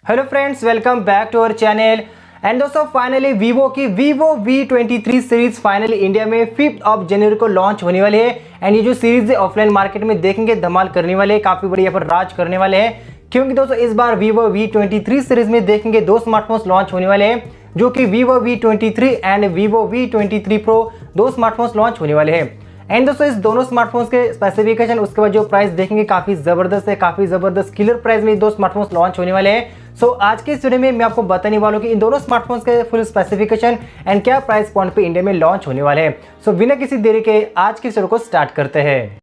Hello friends, welcome back to our channel. And दोस्तों finally vivo की Vivo V23 series finally India में 5 of January को launch होने वाली है। एंड ये जो सीरीज है ऑफलाइन मार्केट में देखेंगे धमाल करने वाले हैं, काफी बड़ी यहाँ पर राज करने वाले हैं। क्योंकि दोस्तों इस बार Vivo V23 सीरीज में देखेंगे दो स्मार्टफोन्स लॉन्च होने वाले हैं, जो कि Vivo V23 and Vivo V23 Pro दो स्मार्टफोन्स लॉन्च होने वाले हैं। एंड दोस्तों इस दोनों स्मार्टफोन्स के स्पेसिफिकेशन उसके बाद जो प्राइस देखेंगे काफी जबरदस्त है, काफी जबरदस्त किलर प्राइस में दो स्मार्टफोन्स लॉन्च होने वाले हैं। सो आज के इस वीडियो में मैं आपको बताने वाला हूं कि इन दोनों स्मार्टफोन्स के फुल स्पेसिफिकेशन एंड क्या प्राइस पॉइंट पे इंडिया में लॉन्च होने वाले हैं। सो बिना किसी देरी के आज की वीडियो को स्टार्ट करते हैं।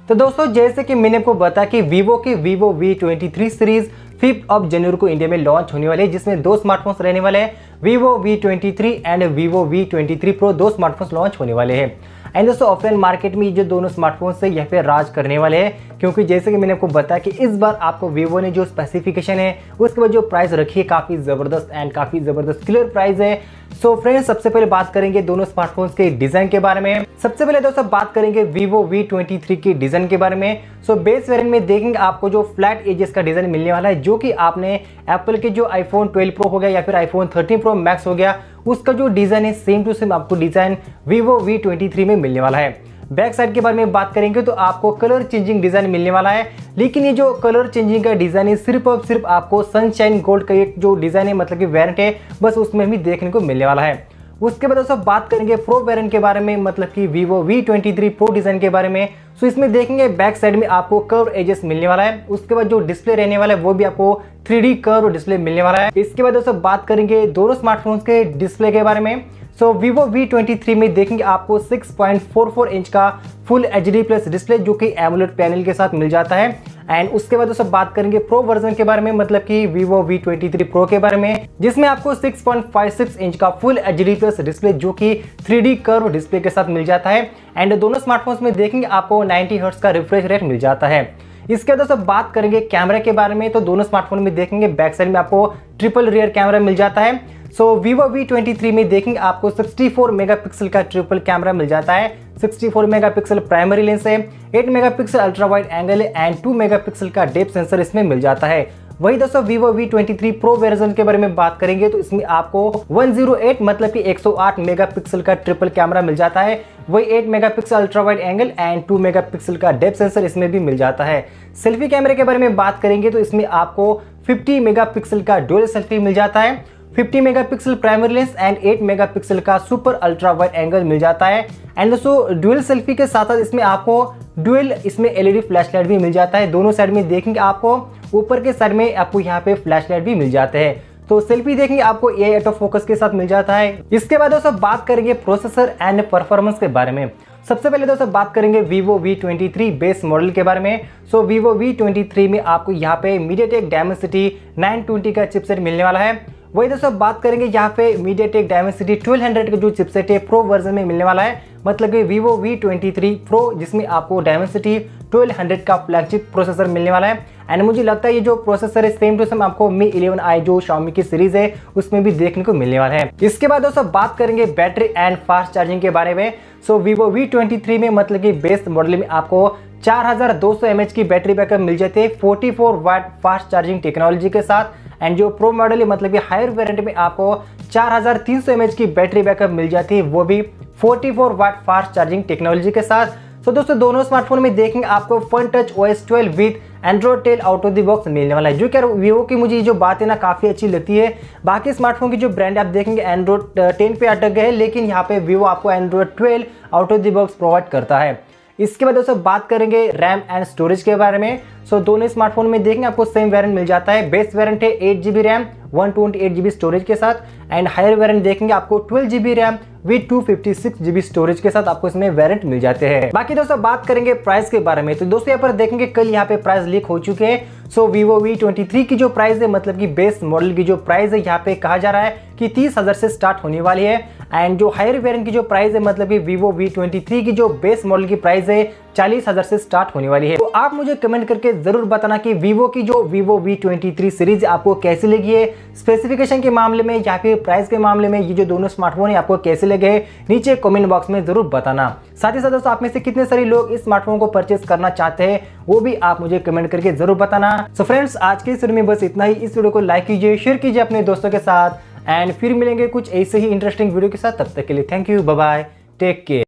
तो दोस्तों जैसे कि मैंने आपको बताया कि Vivo की Vivo V23 series 5 of January को इंडिया में लॉन्च होने वाले हैं, जिसमें दो स्मार्टफोन्स रहने वाले हैं, Vivo V23 and Vivo V23 Pro दो स्मार्टफोन्स लॉन्च होने वाले हैं। एंड दोस्तों ऑफलाइन मार्केट में जो दोनों स्मार्टफोन्स है यहाँ पे राज करने वाले हैं, क्योंकि जैसे कि मैंने आपको बताया कि इस बार आपको Vivo ने जो स्पेसिफिकेशन है उसके बाद जो प्राइस रखी है काफ़ी ज़बरदस्त एंड काफ़ी ज़बरदस्त क्लियर प्राइस है। सो फ्रेंड्स सबसे पहले बात करेंगे दोनों स्मार्टफोन्स के डिज़ाइन के बारे में। सबसे पहले दोस्तों बात करेंगे Vivo V23 के डिज़ाइन के बारे में। सो बेस वेरिएंट में देखेंगे आपको जो फ्लैट एजेस का डिज़ाइन मिलने वाला है, जो कि आपने एप्पल के जो iPhone 12 Pro हो गया या फिर iPhone 13 Pro Max हो गया उसका जो डिज़ाइन है सेम टू सेम आपको डिज़ाइन Vivo V23 में मिलने वाला है। बैक साइड के बारे में बात करेंगे तो आपको कलर चेंजिंग डिज़ाइन मिलने वाला है, लेकिन ये जो कलर चेंजिंग का डिज़ाइन है सिर्फ और सिर्फ आपको सनशाइन गोल्ड का एक जो डिज़ाइन है मतलब कि वेरिएंट है बस उसमें भी देखने को मिलने वाला है। उसके बाद दोस्तों बात करेंगे प्रो वेरिएंट के बारे में, मतलब कि Vivo V23 Pro डिज़ाइन के बारे में। सो इसमें देखेंगे बैक साइड में आपको कर्व एजेस मिलने वाला है, उसके बाद जो डिस्प्ले रहने वाला है वो भी आपको 3D कर्व डिस्प्ले मिलने वाला है। इसके बाद दोस्तों बात करेंगे दोनों स्मार्टफोन्स के डिस्प्ले के बारे में। सो Vivo V23 में देखेंगे आपको 6.44 इंच का फुल HD प्लस डिस्प्ले जो कि AMOLED पैनल के साथ मिल जाता है। एंड उसके बाद दोस्तों बात करेंगे प्रो वर्जन के बारे में, मतलब कि Vivo V23 Pro के बारे में, जिसमें आपको 6.56 इंच का फुल HD प्लस डिस्प्ले जो कि 3D कर्व डिस्प्ले के साथ मिल जाता है। एंड दोनों स्मार्टफोन्स में देखेंगे आपको 90 हर्ट्ज का रिफ्रेश रेट मिल जाता है। इसके बाद दोस्तों बात करेंगे कैमरा के बारे में, तो दोनों स्मार्टफोन में देखेंगे बैक साइड में आपको ट्रिपल रियर कैमरा मिल जाता है। सो Vivo V23 में देखेंगे आपको 64 मेगापिक्सल का ट्रिपल कैमरा मिल जाता है। 64 मेगापिक्सल प्राइमरी लेंस है, 8 मेगापिक्सल अल्ट्रा वाइड एंगल है एंड 2 मेगापिक्सल का डेप्थ सेंसर इसमें मिल जाता है। वही दोस्तों Vivo V23 Pro वर्जन के बारे में बात करेंगे तो इसमें आपको 108 मतलब कि 108 मेगापिक्सल का ट्रिपल कैमरा मिल जाता है। वही 8 megapixel ultra wide angle and 2 megapixel का डेप्थ सेंसर इसमें भी मिल जाता है। सेल्फी कैमरे के बारे में बात करेंगे तो इसमें आपको 50 मेगापिक्सल का डुअल सेल्फी मिल जाता है, 50 megapixel primary lens and 8 megapixel का सुपर अल्ट्रा वाइड एंगल मिल जाता है। एंड दोस्तों डुअल सेल्फी के साथ साथ इसमें आपको डुअल इसमें LED फ्लैशलाइट भी मिल जाता है। दोनों साइड में देखेंगे आपको ऊपर के साइड में आपको यहाँ पे फ्लैशलाइट भी मिल जाते हैं। तो सेल्फी देखेंगे आपको AI ऑटो फोकस के साथ मिल जाता है। इसके बाद दोस्तों बात करेंगे प्रोसेसर एंड परफॉर्मेंस के बारे में। सबसे पहले दोस्तों बात करेंगे Vivo V23 बेस मॉडल के बारे में। सो Vivo V23 में आपको यहाँ पे MediaTek Dimensity 920 का चिपसेट मिलने वाला है। वही दोस्तों बात करेंगे यहाँ पे MediaTek Dimensity 1200 का जो चिपसेट है प्रो वर्जन में मिलने वाला है, मतलब कि Vivo V23 Pro जिसमें आपको Dimensity 1200 का फ्लैगशिप प्रोसेसर मिलने वाला है। एंड मुझे लगता है ये जो प्रोसेसर है सेम टू सेम आपको Mi 11i जो Xiaomi की सीरीज है उसमें भी देखने को मिलने वाला है। इसके बाद दोस्तों बात करेंगे बैटरी एंड फास्ट चार्जिंग के बारे में। सो Vivo V23 में मतलब कि बेस मॉडल में आपको 4200 mAh की बैटरी बैकअप मिल जाती है 44 वाट फास्ट चार्जिंग टेक्नोलॉजी के साथ। एंड जो प्रो मॉडल है मतलब कि हायर वेरिएंट में आपको 4300 mAh की बैटरी बैकअप मिल जाती है, वो भी 44 वाट फास्ट चार्जिंग टेक्नोलॉजी के साथ। तो दोस्तों दोनों स्मार्टफोन में देखेंगे आपको fun touch OS 12 with android 10 out of the box मिलने वाला है, जो कि Vivo की मुझे जो बात है ना काफ़ी अच्छी लगती है। बाकी स्मार्टफोन की जो ब्रांड आप देखेंगे एंड्रॉइड 10 पे अटक गए, लेकिन यहाँ पे Vivo आपको Android 12 out of the box provide करता है। इसके बाद दोस्तों बात करेंगे रैम एंड स्टोरेज के बारे में। सो दोनों स्मार्टफोन में देखेंगे आपको सेम वेरिएंट मिल जाता है। बेस वेरिएंट है 8GB रैम 128GB स्टोरेज के साथ, एंड हायर वेरिएंट देखेंगे आपको 12GB RAM with 256GB storage के साथ आपको इसमें वेरिएंट मिल जाते हैं। बाकी दोस्तों बात करेंगे प्राइस के बारे में, तो दोस्तों यहाँ पर देखेंगे कल यहाँ पे प्राइस लीक हो चुके हैं। सो Vivo V23 की जो प्राइस है मतलब कि बेस मॉडल की जो प्राइस है यहाँ पे कहा जा रहा है कि 30,000 से स्टार्ट होने वाली है। एंड जो हायर वेरिएंट की जो प्राइस है मतलब कि Vivo V23 की जो बेस मॉडल की प्राइस है 40,000 से स्टार्ट होने वाली है। तो आप मुझे कमेंट करके जरूर बताना कि वीवो की जो Vivo V23 सीरीज आपको कैसी लगी है, स्पेसिफिकेशन के मामले में या फिर प्राइस के मामले में ये जो दोनों स्मार्टफोन है आपको कैसे लगे हैं, नीचे कमेंट बॉक्स में जरूर बताना। साथ ही साथ दोस्तों आप में से कितने सारे लोग इस स्मार्टफोन को परचेस करना चाहते हैं वो भी आप मुझे कमेंट करके जरूर बताना। सो फ्रेंड्स आज के इस वीडियो में बस इतना ही। इस वीडियो को लाइक कीजिए, शेयर कीजिए अपने दोस्तों के साथ एंड फिर मिलेंगे कुछ ऐसे ही इंटरेस्टिंग वीडियो के साथ। तब तक के लिए thank you, bye bye, take care.